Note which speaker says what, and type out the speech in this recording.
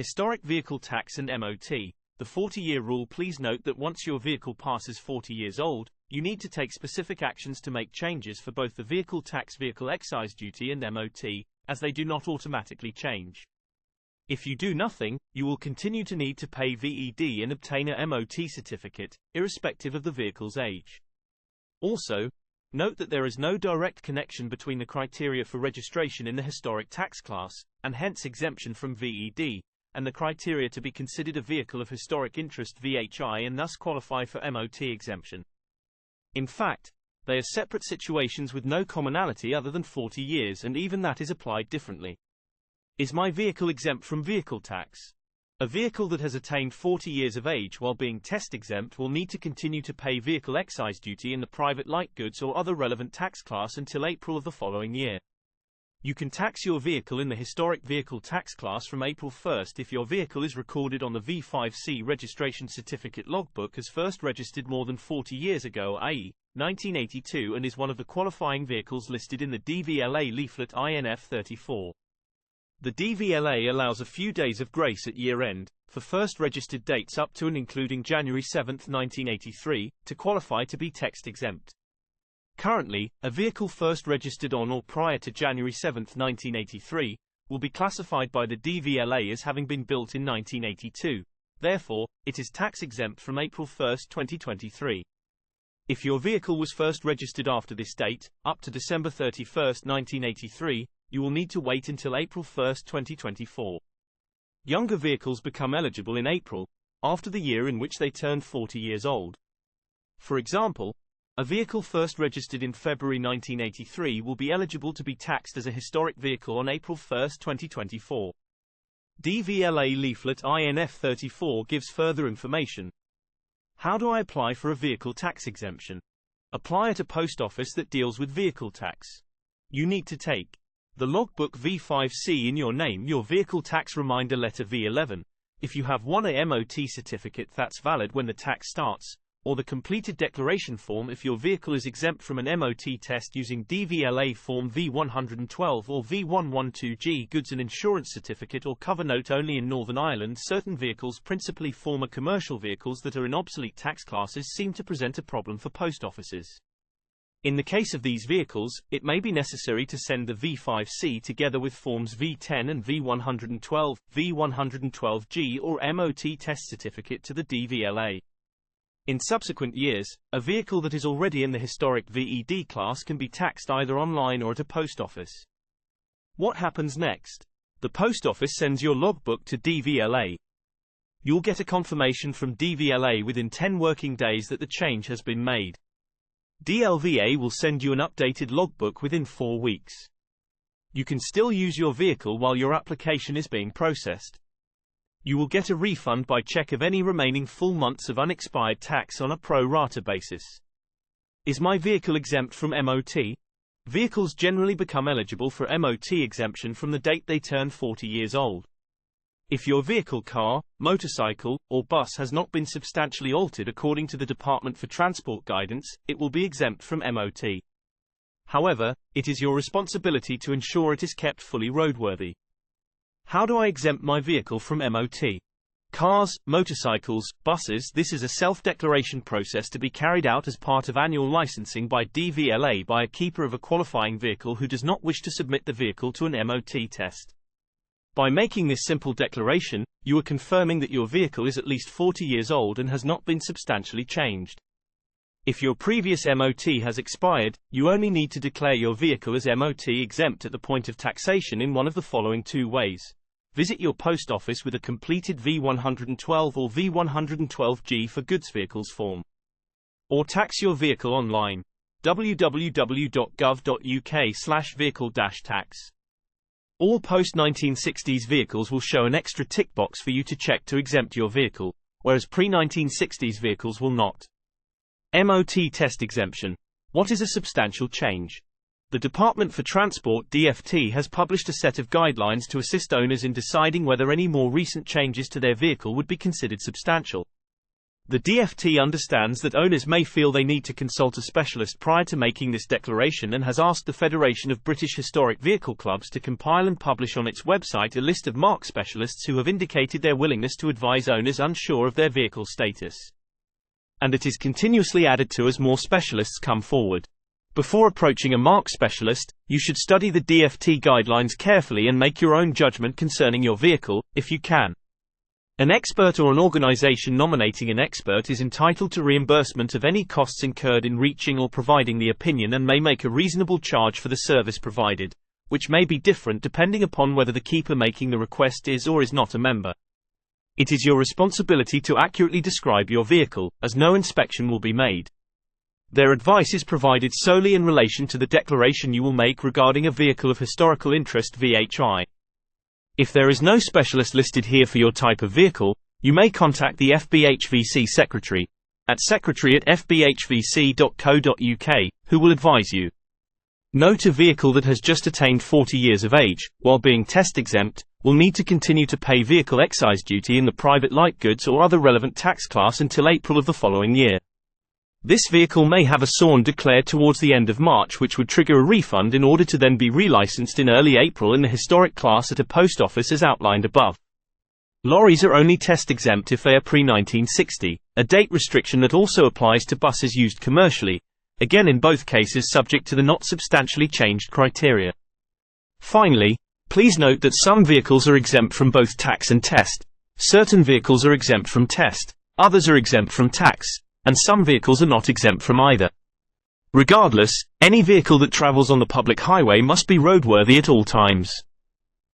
Speaker 1: Historic Vehicle Tax and MoT. The 40-year rule. Please note that once your vehicle passes 40 years old, you need to take specific actions to make changes for both the vehicle tax, vehicle excise duty and MoT, as they do not automatically change. If you do nothing, you will continue to need to pay VED and obtain a MoT certificate, irrespective of the vehicle's age. Also, note that there is no direct connection between the criteria for registration in the historic tax class, and hence exemption from VED, and the criteria to be considered a vehicle of historic interest VHI and thus qualify for MoT exemption. In fact, they are separate situations with no commonality other than 40 years, and even that is applied differently. Is my vehicle exempt from vehicle tax? A vehicle that has attained 40 years of age while being test exempt will need to continue to pay vehicle excise duty in the private light goods or other relevant tax class until April of the following year. You can tax your vehicle in the historic vehicle tax class from April 1st if your vehicle is recorded on the V5C registration certificate logbook as first registered more than 40 years ago, i.e., 1982, and is one of the qualifying vehicles listed in the DVLA leaflet INF 34. The DVLA allows a few days of grace at year-end, for first registered dates up to and including January 7, 1983, to qualify to be tax-exempt. Currently, a vehicle first registered on or prior to January 7, 1983, will be classified by the DVLA as having been built in 1982. Therefore, it is tax-exempt from April 1, 2023. If your vehicle was first registered after this date, up to December 31, 1983, you will need to wait until April 1, 2024. Younger vehicles become eligible in April, after the year in which they turn 40 years old. For example, a vehicle first registered in February 1983 will be eligible to be taxed as a historic vehicle on April 1, 2024. DVLA leaflet INF 34 gives further information. How do I apply for a vehicle tax exemption? Apply at a post office that deals with vehicle tax. You need to take the logbook V5C in your name, your vehicle tax reminder letter V11, if you have one, a MoT certificate that's valid when the tax starts, or the completed declaration form if your vehicle is exempt from an MoT test using DVLA form V112 or V112G, goods and insurance certificate or cover note. Only in Northern Ireland certain vehicles, principally former commercial vehicles that are in obsolete tax classes, seem to present a problem for post offices. In the case of these vehicles, it may be necessary to send the V5C together with forms V10 and V112, V112G or MoT test certificate to the DVLA. In subsequent years, a vehicle that is already in the historic VED class can be taxed either online or at a post office. What happens next? The post office sends your logbook to DVLA. You'll get a confirmation from DVLA within 10 working days that the change has been made. DLVA will send you an updated logbook within 4 weeks. You can still use your vehicle while your application is being processed. You will get a refund by check of any remaining full months of unexpired tax on a pro rata basis. Is my vehicle exempt from MoT? Vehicles generally become eligible for MoT exemption from the date they turn 40 years old. If your vehicle, car, motorcycle, or bus has not been substantially altered according to the Department for Transport guidance, it will be exempt from MoT. However, it is your responsibility to ensure it is kept fully roadworthy. How do I exempt my vehicle from MoT? Cars, motorcycles, buses. This is a self-declaration process to be carried out as part of annual licensing by DVLA by a keeper of a qualifying vehicle who does not wish to submit the vehicle to an MoT test. By making this simple declaration, you are confirming that your vehicle is at least 40 years old and has not been substantially changed. If your previous MoT has expired, you only need to declare your vehicle as MoT exempt at the point of taxation in one of the following 2 ways. Visit your post office with a completed V112 or V112G for goods vehicles form. Or tax your vehicle online. www.gov.uk/vehicle-tax. All post-1960s vehicles will show an extra tick box for you to check to exempt your vehicle, whereas pre-1960s vehicles will not. MoT test exemption. What is a substantial change? The Department for Transport (DFT) has published a set of guidelines to assist owners in deciding whether any more recent changes to their vehicle would be considered substantial. The DFT understands that owners may feel they need to consult a specialist prior to making this declaration and has asked the Federation of British Historic Vehicle Clubs to compile and publish on its website a list of marque specialists who have indicated their willingness to advise owners unsure of their vehicle status. And it is continuously added to as more specialists come forward. Before approaching a marque specialist, you should study the DFT guidelines carefully and make your own judgment concerning your vehicle, if you can. An expert or an organization nominating an expert is entitled to reimbursement of any costs incurred in reaching or providing the opinion and may make a reasonable charge for the service provided, which may be different depending upon whether the keeper making the request is or is not a member. It is your responsibility to accurately describe your vehicle, as no inspection will be made. Their advice is provided solely in relation to the declaration you will make regarding a vehicle of historical interest (VHI). If there is no specialist listed here for your type of vehicle, you may contact the FBHVC Secretary at secretary@fbhvc.co.uk, who will advise you. Note: a vehicle that has just attained 40 years of age, while being test exempt, will need to continue to pay vehicle excise duty in the private light goods or other relevant tax class until April of the following year. This vehicle may have a SORN declared towards the end of March, which would trigger a refund in order to then be relicensed in early April in the historic class at a post office as outlined above. Lorries are only test exempt if they are pre-1960, a date restriction that also applies to buses used commercially, again in both cases subject to the not substantially changed criteria. Finally, please note that some vehicles are exempt from both tax and test. Certain vehicles are exempt from test, others are exempt from tax, and some vehicles are not exempt from either. Regardless, any vehicle that travels on the public highway must be roadworthy at all times.